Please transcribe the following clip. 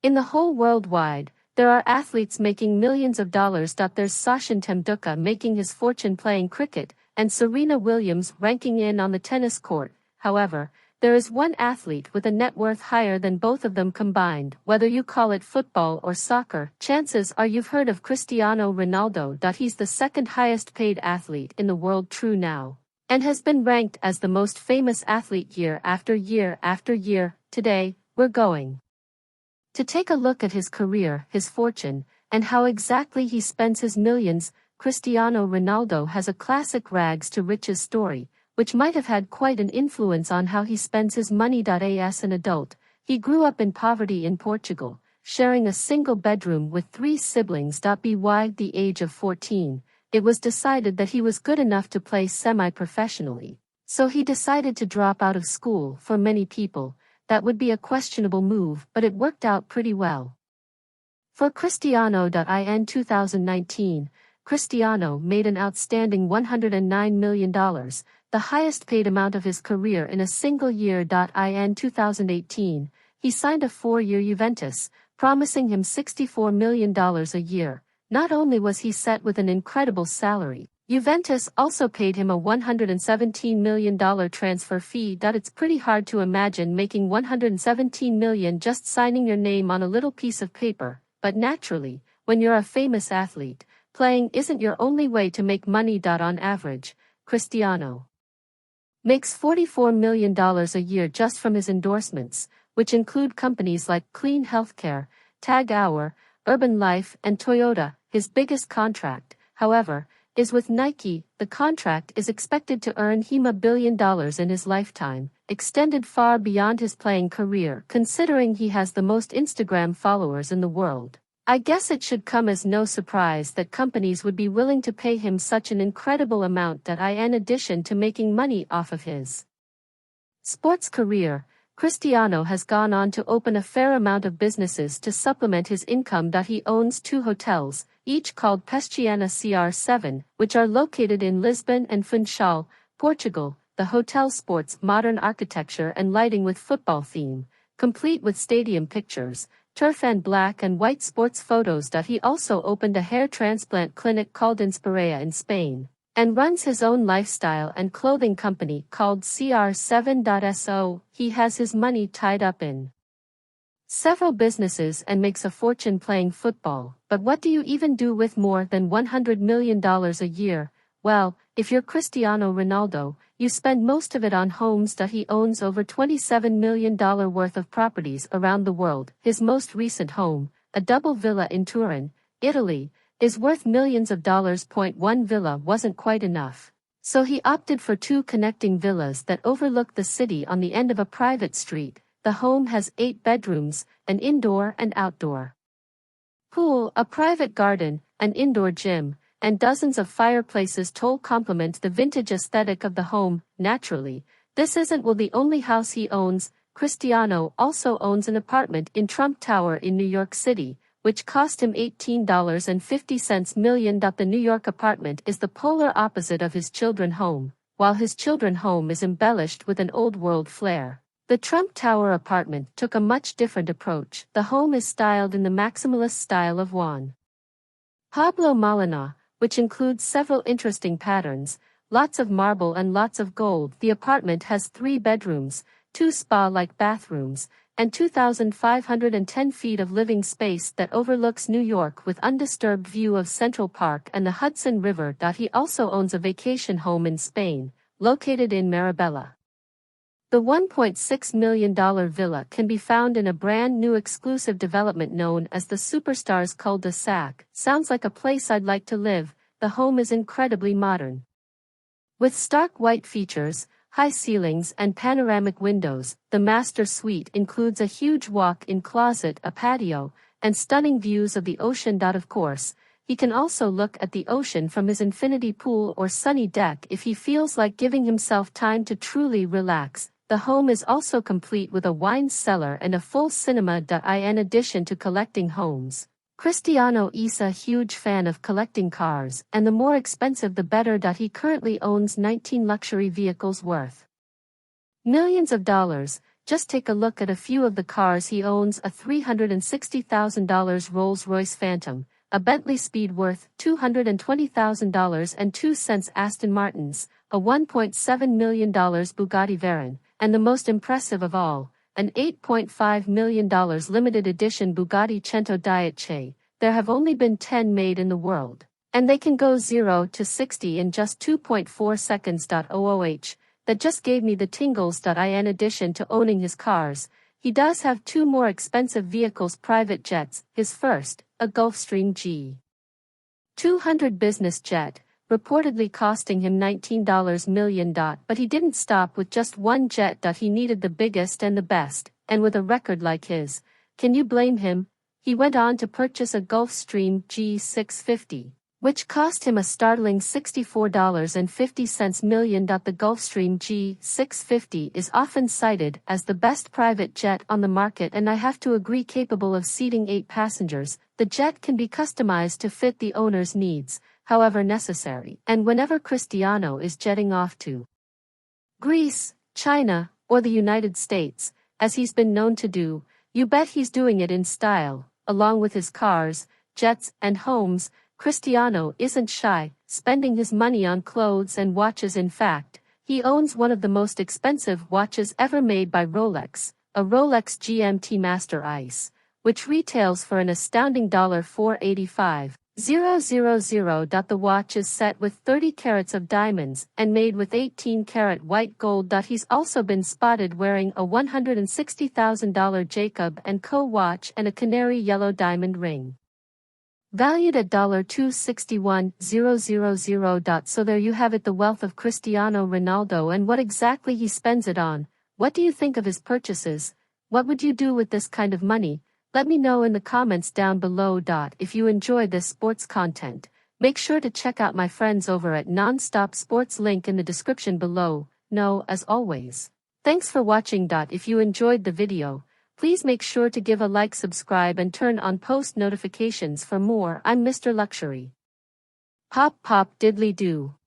In the whole worldwide, there are athletes making millions of dollars. There's Sachin Tendulkar making his fortune playing cricket, and Serena Williams ranking in on the tennis court. However, there is one athlete with a net worth higher than both of them combined. Whether you call it football or soccer, chances are you've heard of Cristiano Ronaldo. He's the second highest paid athlete in the world true now, and has been ranked as the most famous athlete year after year after year. Today, we're going to take a look at his career, his fortune, and how exactly he spends his millions. Cristiano Ronaldo has a classic rags to riches story, which might have had quite an influence on how he spends his money. As an adult, he grew up in poverty in Portugal, sharing a single bedroom with 3 siblings. By the age of 14, it was decided that he was good enough to play semi-professionally, so he decided to drop out of school. For many people, that would be a questionable move, but it worked out pretty well for Cristiano. In 2019, Cristiano made an outstanding $109 million, the highest paid amount of his career in a single year. In 2018, he signed a 4-year Juventus, promising him $64 million a year. Not only was he set with an incredible salary, Juventus also paid him a $117 million transfer fee. It's pretty hard to imagine making $117 million just signing your name on a little piece of paper, but naturally, when you're a famous athlete, playing isn't your only way to make money. On average, Cristiano makes $44 million a year just from his endorsements, which include companies like Clean Healthcare, Tag Heuer, Urban Life, and Toyota. His biggest contract, however, is with Nike. The contract is expected to earn him $1 billion in his lifetime, extended far beyond his playing career. Considering he has the most Instagram followers in the world, I guess it should come as no surprise that companies would be willing to pay him such an incredible amount. In addition to making money off of his sports career, Cristiano has gone on to open a fair amount of businesses to supplement his income. He owns 2 hotels, each called Cristiano CR7, which are located in Lisbon and Funchal, Portugal. The hotel sports modern architecture and lighting with football theme, complete with stadium pictures, turf and black and white sports photos. He also opened a hair transplant clinic called Inspirea in Spain, and runs his own lifestyle and clothing company called CR7.so. He has his money tied up in several businesses and makes a fortune playing football. But what do you even do with more than $100 million a year? Well, if you're Cristiano Ronaldo, you spend most of it on homes. He owns over $27 million worth of properties around the world. His most recent home, a double villa in Turin, Italy, is worth millions of dollars. One villa wasn't quite enough, so he opted for 2 connecting villas that overlook the city on the end of a private street. The home has 8 bedrooms, an indoor and outdoor pool, a private garden, an indoor gym, and dozens of fireplaces. To complement the vintage aesthetic of the home. Naturally, this isn't the only house he owns. Cristiano also owns an apartment in Trump Tower in New York City, which cost him $18.50 million. The New York apartment is the polar opposite of his children's home. While his children's home is embellished with an old world flair, the Trump Tower apartment took a much different approach. The home is styled in the maximalist style of Juan Pablo Molina, which includes several interesting patterns, lots of marble and lots of gold. The apartment has 3 bedrooms, 2 spa-like bathrooms, and 2,510 feet of living space that overlooks New York with undisturbed view of Central Park and the Hudson River. He also owns a vacation home in Spain, located in Marbella. The $1.6 million villa can be found in a brand new exclusive development known as the Superstars Cul-de-Sac. Sounds like a place I'd like to live. The home is incredibly modern, with stark white features, high ceilings and panoramic windows. The master suite includes a huge walk-in closet, a patio, and stunning views of the ocean. Of course, he can also look at the ocean from his infinity pool or sunny deck if he feels like giving himself time to truly relax. The home is also complete with a wine cellar and a full cinema. In addition to collecting homes, Cristiano is a huge fan of collecting cars, and the more expensive the better. He currently owns 19 luxury vehicles worth millions of dollars. Just take a look at a few of the cars he owns: a $360,000 Rolls-Royce Phantom, a Bentley Speed worth $220,002 Aston Martins, a $1.7 million Bugatti Veyron, and the most impressive of all, an $8.5 million limited edition Bugatti Cento Diet. There have only been 10 made in the world, and they can go 0 to 60 in just 2.4 seconds. That just gave me the tingles. In addition to owning his cars, he does have two more expensive vehicles: private jets. His first, a Gulfstream G200 business jet, reportedly costing him $19 million. But he didn't stop with just one jet. He needed the biggest and the best, and with a record like his, can you blame him? He went on to purchase a Gulfstream G650, which cost him a startling $64.50 million. The Gulfstream G650 is often cited as the best private jet on the market, and I have to agree. Capable of seating 8 passengers, the jet can be customized to fit the owner's needs, however necessary. And whenever Cristiano is jetting off to Greece, China, or the United States, as he's been known to do, you bet he's doing it in style. Along with his cars, jets, and homes, Cristiano isn't shy, spending his money on clothes and watches. In fact, he owns one of the most expensive watches ever made by Rolex, a Rolex GMT Master Ice, which retails for an astounding $485,000. The watch is set with 30 carats of diamonds and made with 18-karat white gold. He's also been spotted wearing a $160,000 Jacob & Co. watch and a canary yellow diamond ring, valued at $261,000. So there you have it, the wealth of Cristiano Ronaldo and what exactly he spends it on. What do you think of his purchases? What would you do with this kind of money? Let me know in the comments down below. If you enjoyed this sports content, make sure to check out my friends over at Nonstop Sports, link in the description below. As always, thanks for watching. If you enjoyed the video, please make sure to give a like, subscribe, and turn on post notifications for more. I'm Mr. Luxury. Pop pop diddly do.